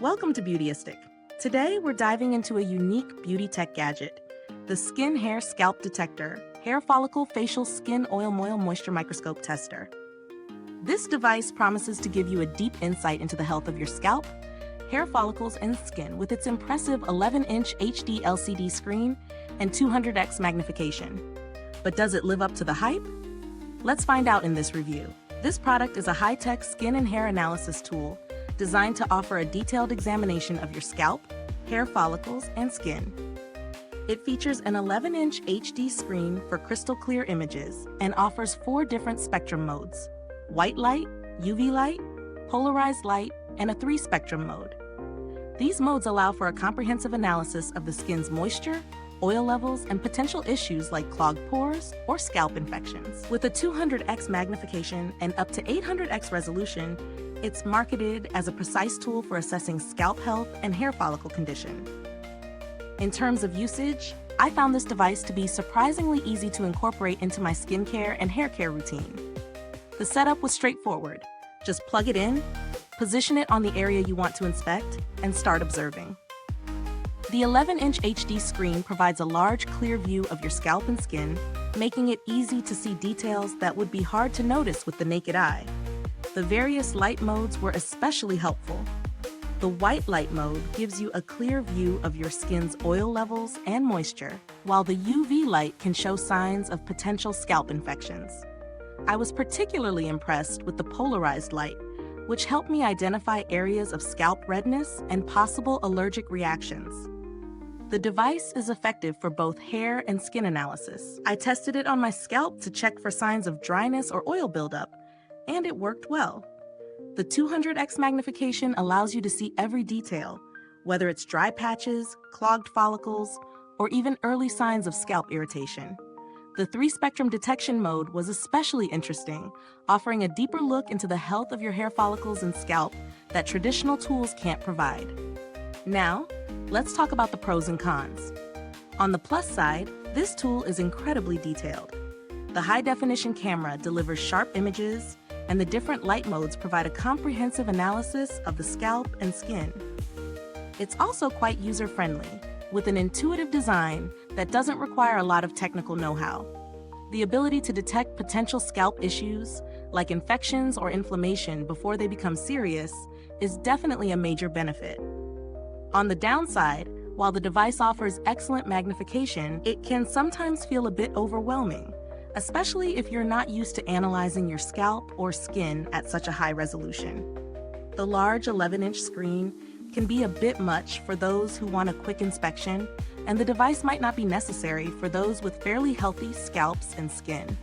Welcome to Beautyistic. Today we're diving into a unique beauty tech gadget, the Skin Hair Scalp Detector, Hair Follicle Facial Skin Oil Moisture Microscope Tester. This device promises to give you a deep insight into the health of your scalp, hair follicles, and skin with its impressive 11-inch HD LCD screen and 200x magnification. But does it live up to the hype? Let's find out in this review. This product is a high-tech skin and hair analysis tool designed to offer a detailed examination of your scalp, hair follicles, and skin. It features an 11-inch HD screen for crystal clear images and offers 4 different spectrum modes: white light, UV light, polarized light, and a 3-spectrum mode. These modes allow for a comprehensive analysis of the skin's moisture, oil levels, and potential issues like clogged pores or scalp infections. With a 200x magnification and up to 800x resolution, it's marketed as a precise tool for assessing scalp health and hair follicle condition. In terms of usage, I found this device to be surprisingly easy to incorporate into my skincare and hair care routine. The setup was straightforward. Just plug it in, position it on the area you want to inspect, and start observing. The 11-inch HD screen provides a large, clear view of your scalp and skin, making it easy to see details that would be hard to notice with the naked eye. The various light modes were especially helpful. The white light mode gives you a clear view of your skin's oil levels and moisture, while the UV light can show signs of potential scalp infections. I was particularly impressed with the polarized light, which helped me identify areas of scalp redness and possible allergic reactions. The device is effective for both hair and skin analysis. I tested it on my scalp to check for signs of dryness or oil buildup, and it worked well. The 200x magnification allows you to see every detail, whether it's dry patches, clogged follicles, or even early signs of scalp irritation. The 3-spectrum detection mode was especially interesting, offering a deeper look into the health of your hair follicles and scalp that traditional tools can't provide. Now, let's talk about the pros and cons. On the plus side, this tool is incredibly detailed. The high-definition camera delivers sharp images, and the different light modes provide a comprehensive analysis of the scalp and skin. It's also quite user-friendly, with an intuitive design that doesn't require a lot of technical know-how. The ability to detect potential scalp issues, like infections or inflammation before they become serious, is definitely a major benefit. On the downside, while the device offers excellent magnification, it can sometimes feel a bit overwhelming, especially if you're not used to analyzing your scalp or skin at such a high resolution. The large 11-inch screen can be a bit much for those who want a quick inspection, and the device might not be necessary for those with fairly healthy scalps and skin.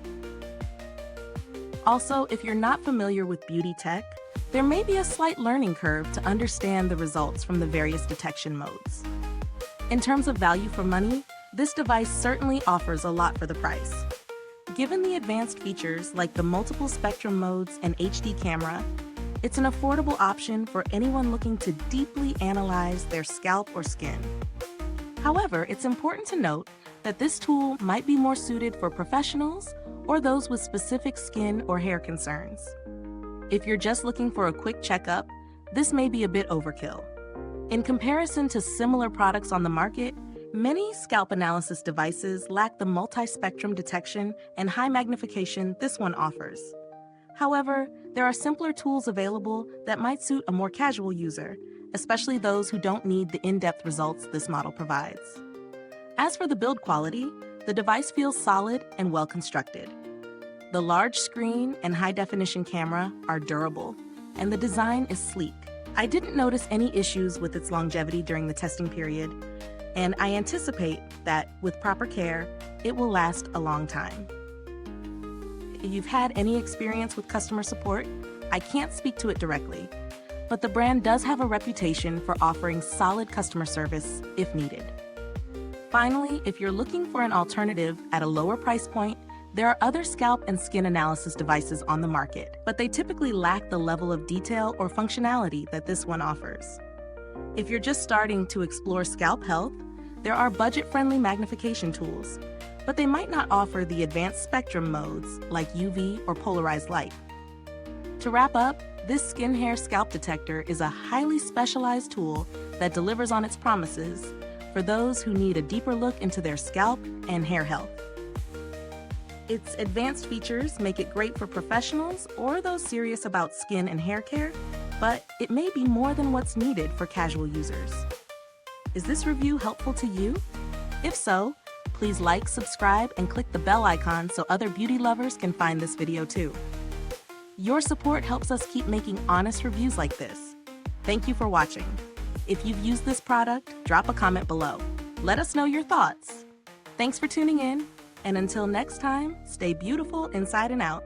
Also, if you're not familiar with beauty tech, there may be a slight learning curve to understand the results from the various detection modes. In terms of value for money, this device certainly offers a lot for the price. Given the advanced features like the multiple spectrum modes and HD camera, it's an affordable option for anyone looking to deeply analyze their scalp or skin. However, it's important to note that this tool might be more suited for professionals or those with specific skin or hair concerns. If you're just looking for a quick checkup, this may be a bit overkill. In comparison to similar products on the market, many scalp analysis devices lack the multi-spectrum detection and high magnification this one offers. However, there are simpler tools available that might suit a more casual user, especially those who don't need the in-depth results this model provides. As for the build quality, the device feels solid and well-constructed. The large screen and high-definition camera are durable, and the design is sleek. I didn't notice any issues with its longevity during the testing period, and I anticipate that, with proper care, it will last a long time. If you've had any experience with customer support, I can't speak to it directly, but the brand does have a reputation for offering solid customer service if needed. Finally, if you're looking for an alternative at a lower price point, there are other scalp and skin analysis devices on the market, but they typically lack the level of detail or functionality that this one offers. If you're just starting to explore scalp health, there are budget-friendly magnification tools, but they might not offer the advanced spectrum modes like UV or polarized light. To wrap up, This Skin Hair Scalp Detector is a highly specialized tool that delivers on its promises for those who need a deeper look into their scalp and hair health. Its advanced features make it great for professionals or those serious about skin and hair care, but it may be more than what's needed for casual users. Is this review helpful to you? If so, please like, subscribe, and click the bell icon so other beauty lovers can find this video too. Your support helps us keep making honest reviews like this. Thank you for watching. If you've used this product, drop a comment below. Let us know your thoughts. Thanks for tuning in, and until next time, stay beautiful inside and out.